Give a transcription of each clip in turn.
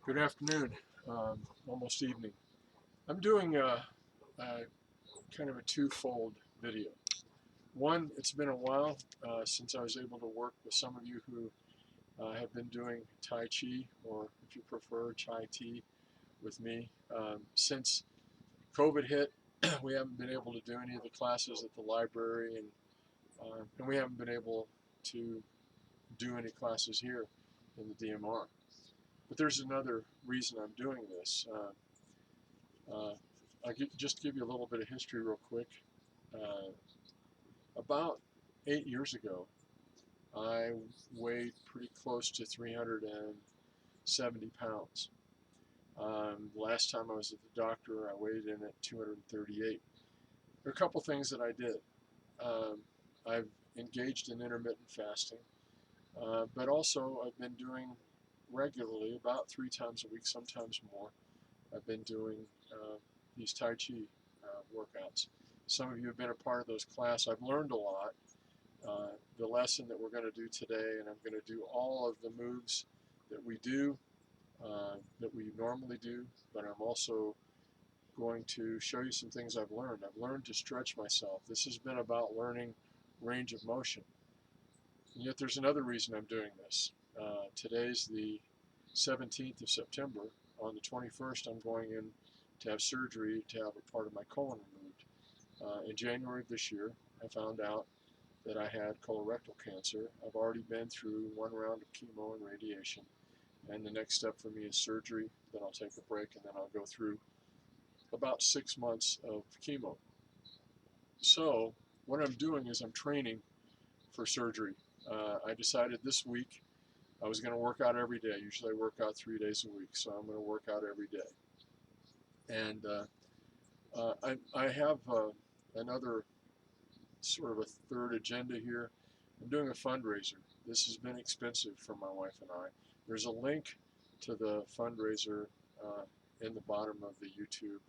Good afternoon, almost evening. I'm doing a kind of a twofold video. One, it's been a while since I was able to work with some of you who have been doing Tai Chi, or if you prefer, Chai Tea with me. Since COVID hit, we haven't been able to do any of the classes at the library, and we haven't been able to do any classes here in the DMR. But there's another reason I'm doing this. I'll just give you a little bit of history real quick. About 8 years ago, I weighed pretty close to 370 pounds. Last time I was at the doctor, I weighed in at 238. There are a couple things that I did. I've engaged in intermittent fasting, but also I've been doing regularly, about 3 times a week, sometimes more. I've been doing these Tai Chi workouts. Some of you have been a part of those classes. I've learned a lot. The lesson that we're going to do today, and I'm going to do all of the moves that we do, that we normally do, but I'm also going to show you some things I've learned. I've learned to stretch myself. This has been about learning range of motion. And yet there's another reason I'm doing this. Today's the 17th of September. On the 21st, I'm going in to have surgery to have a part of my colon removed. In January of this year, I found out that I had colorectal cancer. I've already been through 1 round of chemo and radiation, and the next step for me is surgery. Then I'll take a break, and then I'll go through about 6 months of chemo. So what I'm doing is I'm training for surgery. I decided this week I was going to work out every day. Usually I work out 3 days a week, so I'm going to work out every day. And I have another sort of a third agenda here. I'm doing a fundraiser. This has been expensive for my wife and I. There's a link to the fundraiser in the bottom of the YouTube.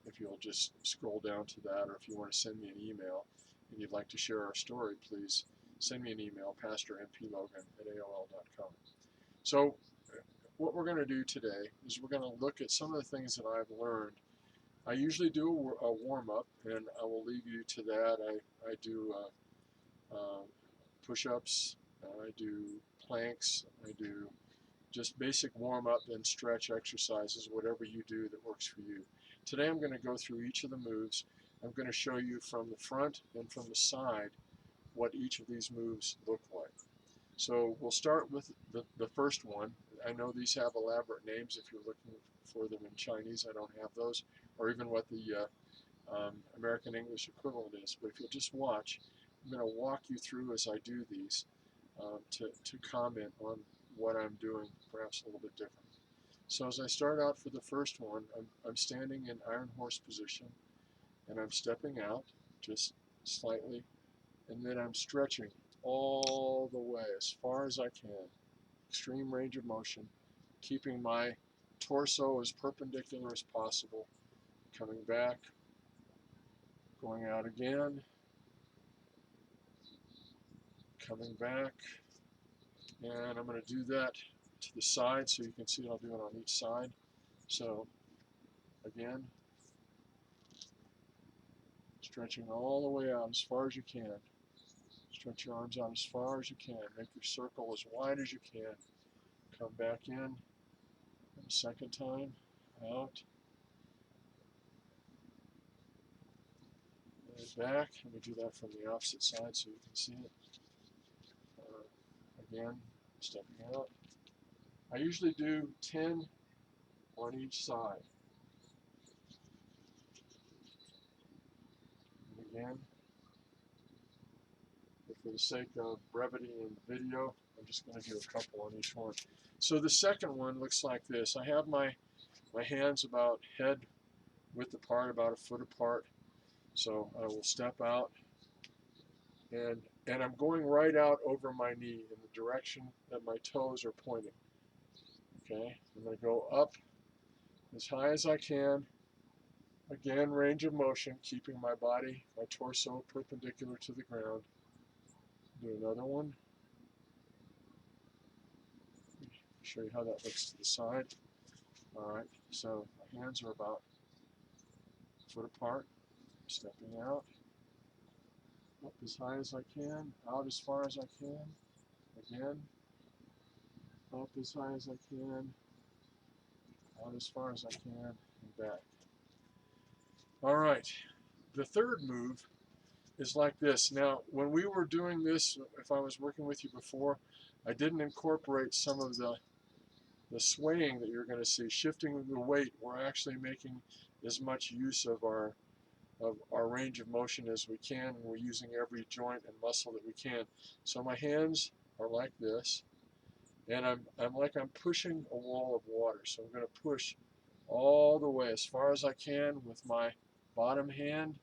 If you'll just scroll down to that, or if you want to send me an email and you'd like to share our story, please send me an email, pastormplogan@aol.com. So what we're going to do today is we're going to look at some of the things that I've learned. I usually do a warm-up, and I will leave you to that. I do push-ups, I do planks, I do just basic warm-up and stretch exercises, whatever you do that works for you. Today I'm going to go through each of the moves. I'm going to show you from the front and from the side what each of these moves look like. So we'll start with the first one. I know these have elaborate names if you're looking for them in Chinese. I don't have those, or even what the American English equivalent is. But if you'll just watch, I'm going to walk you through as I do these to comment on what I'm doing perhaps a little bit different. So as I start out for the first one, I'm standing in iron horse position, and I'm stepping out just slightly, and then I'm stretching all the way as far as I can. Extreme range of motion, keeping my torso as perpendicular as possible, coming back, going out again, coming back, and I'm going to do that to the side so you can see I'll do it on each side. So again, stretching all the way out as far as you can. Stretch your arms out as far as you can. Make your circle as wide as you can. Come back in. And a second time. Out. And back. Let me do that from the opposite side so you can see it. Again, stepping out. I usually do 10 on each side. And again, but for the sake of brevity in the video, I'm just going to do a couple on each one. So the second one looks like this. I have my hands about head width apart, about a foot apart. So I will step out, and I'm going right out over my knee in the direction that my toes are pointing. Okay, I'm going to go up as high as I can. Again, range of motion, keeping my body, my torso perpendicular to the ground. Do another one. Show you how that looks to the side. All right, so my hands are about a foot apart, stepping out, up as high as I can, out as far as I can, again, up as high as I can, out as far as I can, and back. All right, the third move is like this. Now, when we were doing this, if I was working with you before, I didn't incorporate some of the swaying that you're going to see, shifting the weight. We're actually making as much use of our range of motion as we can, and we're using every joint and muscle that we can. So my hands are like this, and I'm pushing a wall of water. So I'm going to push all the way as far as I can with my bottom hand.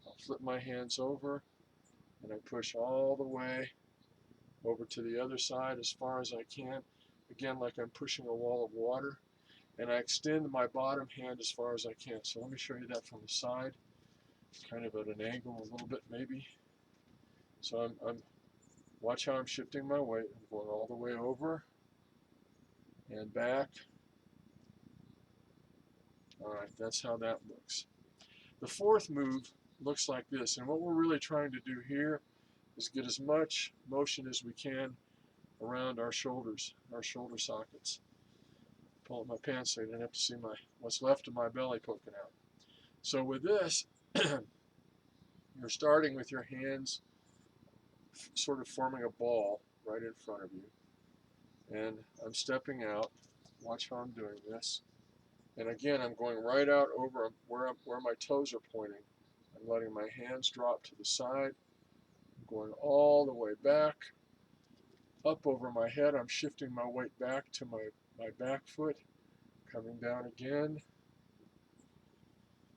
I'll flip my hands over, and I push all the way over to the other side as far as I can. Again, like I'm pushing a wall of water. And I extend my bottom hand as far as I can. So let me show you that from the side, kind of at an angle a little bit maybe. So watch how I'm shifting my weight. I'm going all the way over and back. All right, that's how that looks. The fourth move looks like this. And what we're really trying to do here is get as much motion as we can around our shoulders, our shoulder sockets. Pull up my pants so you don't have to see what's left of my belly poking out. So with this, you're starting with your hands sort of forming a ball right in front of you. And I'm stepping out. Watch how I'm doing this. And again, I'm going right out over where my toes are pointing. I'm letting my hands drop to the side. I'm going all the way back, up over my head. I'm shifting my weight back to my back foot. Coming down again.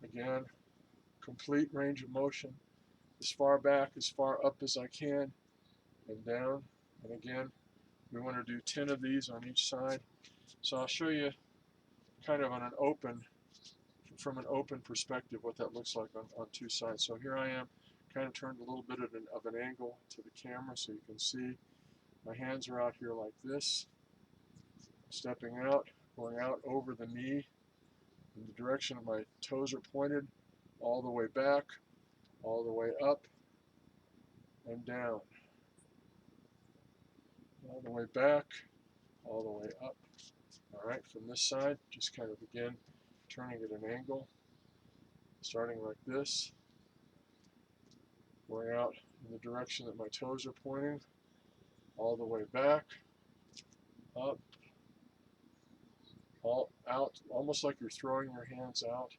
Again, complete range of motion. As far back, as far up as I can, and down. And again, we want to do 10 of these on each side. So I'll show you kind of from an open perspective what that looks like on two sides. So here I am, kind of turned a little bit of an angle to the camera so you can see. My hands are out here like this, stepping out, going out over the knee in the direction of my toes are pointed, all the way back, all the way up, and down. All the way back, all the way up. All right, from this side, just kind of again, turning at an angle, starting like this, going out in the direction that my toes are pointing, all the way back, up, all out, almost like you're throwing your hands out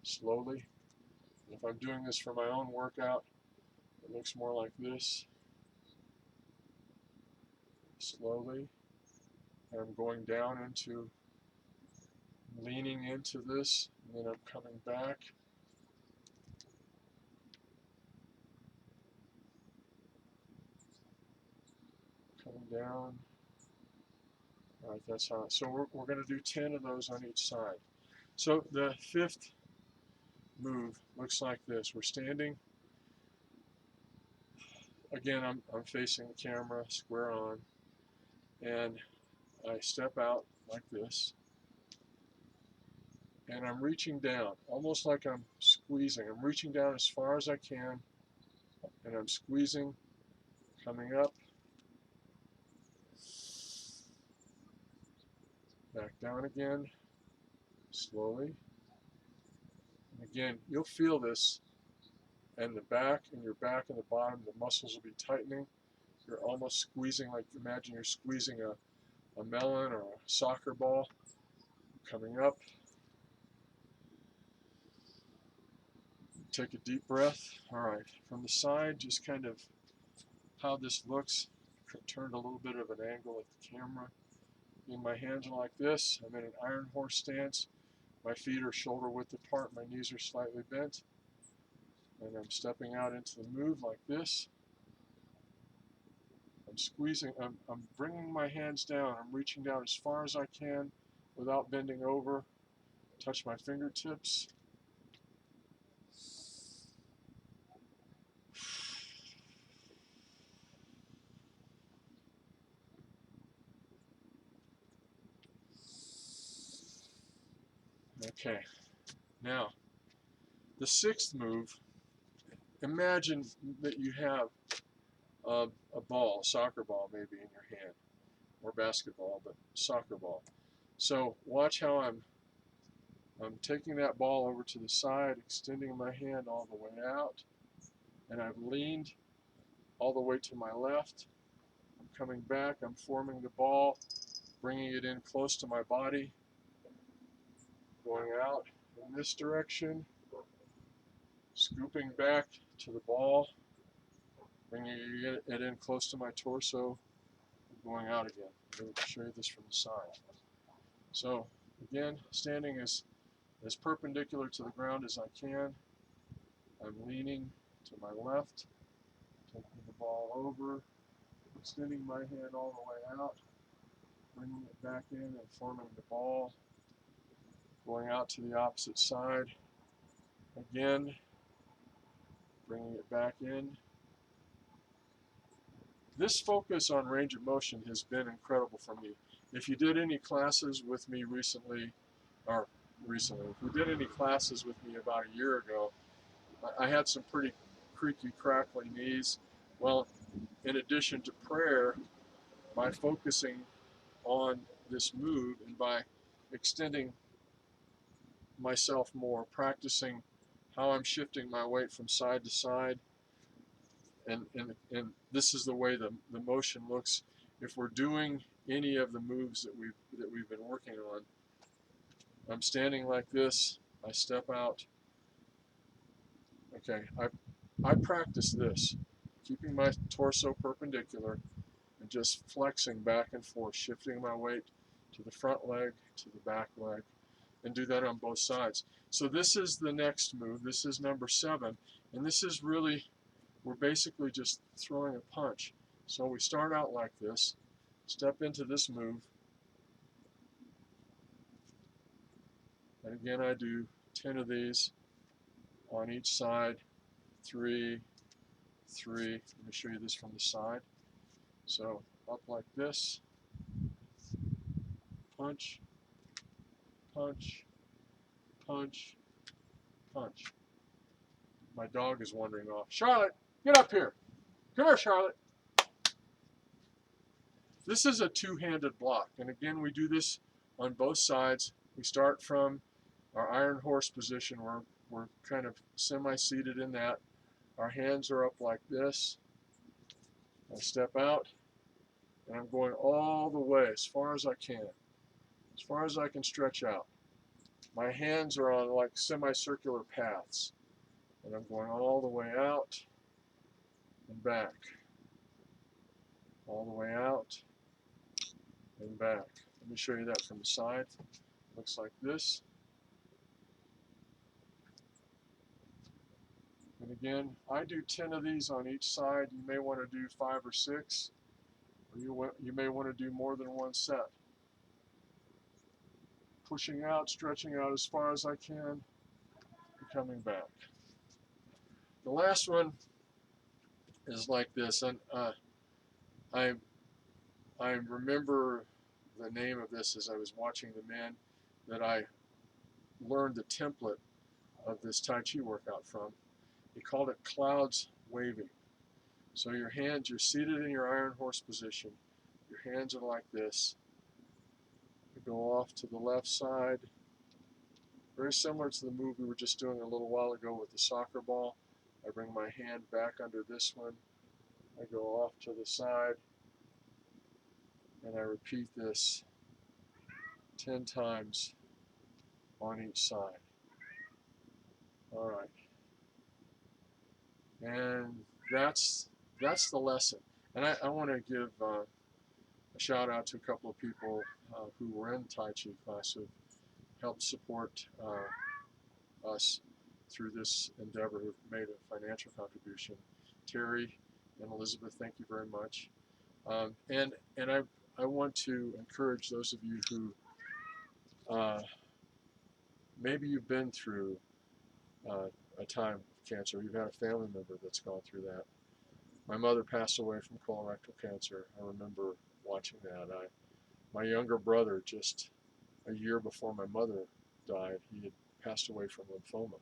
slowly. And if I'm doing this for my own workout, it looks more like this, slowly. And I'm going down into, leaning into this, and then I'm coming back. Coming down. All right, that's how. So we're going to do 10 of those on each side. So the fifth move looks like this. We're standing. Again, I'm facing the camera, square on, and I step out like this, and I'm reaching down, almost like I'm squeezing. I'm reaching down as far as I can, and I'm squeezing, coming up, back down again, slowly. And again, you'll feel this, and the back, and your back and the bottom, the muscles will be tightening. You're almost squeezing, like imagine you're squeezing a melon or a soccer ball. Coming up. Take a deep breath. All right, from the side, just kind of how this looks. Turned a little bit of an angle at the camera. And my hands are like this. I'm in an iron horse stance. My feet are shoulder width apart. My knees are slightly bent. And I'm stepping out into the move like this. I'm squeezing. I'm bringing my hands down. I'm reaching down as far as I can without bending over. Touch my fingertips. Okay, now the sixth move, imagine that you have a ball, soccer ball maybe in your hand, or basketball, but soccer ball. So watch how I'm taking that ball over to the side, extending my hand all the way out, and I've leaned all the way to my left. I'm coming back, I'm forming the ball, bringing it in close to my body, going out in this direction, scooping back to the ball, bringing it in close to my torso, going out again. Let me show you this from the side. So again, standing as perpendicular to the ground as I can. I'm leaning to my left, taking the ball over, extending my hand all the way out, bringing it back in and forming the ball, going out to the opposite side, again, bringing it back in. This focus on range of motion has been incredible for me. If you did any classes with me recently, if you did any classes with me about a year ago, I had some pretty creaky, crackly knees. Well, in addition to prayer, by focusing on this move and by extending myself more, practicing how I'm shifting my weight from side to side, and this is the way the motion looks. If we're doing any of the moves that we've been working on, I'm standing like this, I step out. Okay, I practice this, keeping my torso perpendicular and just flexing back and forth, shifting my weight to the front leg, to the back leg, and do that on both sides. So this is the next move. This is number 7, and this is really, we're basically just throwing a punch. So we start out like this, step into this move, and again I do 10 of these on each side, 3, 3. Let me show you this from the side. So up like this, punch, punch, punch, punch. My dog is wandering off. Charlotte, get up here. Come here, Charlotte. This is a two-handed block, and again we do this on both sides. We start from our iron horse position where we're kind of semi-seated in that. Our hands are up like this. I step out, and I'm going all the way as far as I can stretch out. My hands are on like semicircular paths, and I'm going all the way out and back, all the way out and back. Let me show you that from the side. Looks like this. And again, I do 10 of these on each side. You may want to do 5 or 6, or you may want to do more than one set. Pushing out, stretching out as far as I can, and coming back. The last one is like this, and I remember the name of this as I was watching the man that I learned the template of this Tai Chi workout from. He called it clouds waving. So your hands, you're seated in your iron horse position. Your hands are like this. You go off to the left side. Very similar to the move we were just doing a little while ago with the soccer ball. I bring my hand back under this one. I go off to the side. And I repeat this 10 times on each side. All right. And that's the lesson. And I want to give a shout out to a couple of people who were in Tai Chi class who helped support us through this endeavor, who've made a financial contribution. Terry and Elizabeth, thank you very much. And I want to encourage those of you who maybe you've been through a time of cancer, you've had a family member that's gone through that. My mother passed away from colorectal cancer. I remember watching that. My younger brother, just a year before my mother died. He had passed away from lymphoma.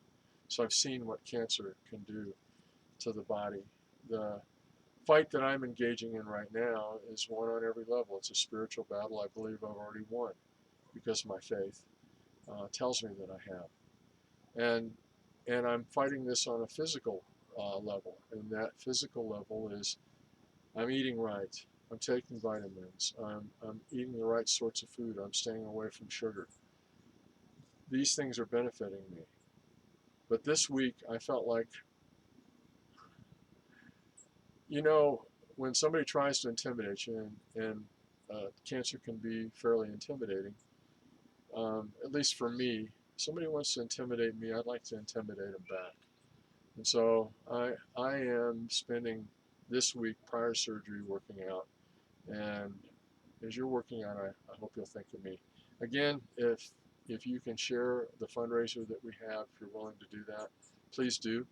So I've seen what cancer can do to the body. The fight that I'm engaging in right now is one on every level. It's a spiritual battle I believe I've already won because my faith tells me that I have. And I'm fighting this on a physical level. And that physical level is I'm eating right. I'm taking vitamins. I'm eating the right sorts of food. I'm staying away from sugar. These things are benefiting me. But this week I felt like, you know, when somebody tries to intimidate you, and cancer can be fairly intimidating, at least for me, somebody wants to intimidate me, I'd like to intimidate them back. And so I am spending this week prior to surgery working out. And as you're working out, I hope you'll think of me. Again, if you can share the fundraiser that we have, if you're willing to do that, please do.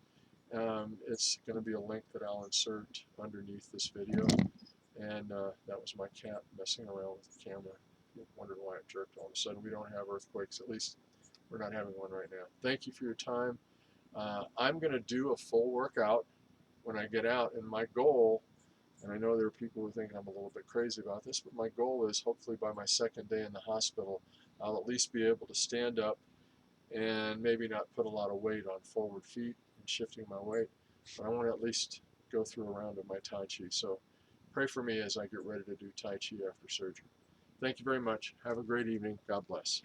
It's going to be a link that I'll insert underneath this video. And that was my cat messing around with the camera. You wondered why it jerked all of a sudden. We don't have earthquakes. At least we're not having one right now. Thank you for your time. I'm going to do a full workout when I get out. And my goal, and I know there are people who think I'm a little bit crazy about this, but my goal is hopefully by my second day in the hospital, I'll at least be able to stand up and maybe not put a lot of weight on forward feet and shifting my weight. But I want to at least go through a round of my Tai Chi. So pray for me as I get ready to do Tai Chi after surgery. Thank you very much. Have a great evening. God bless.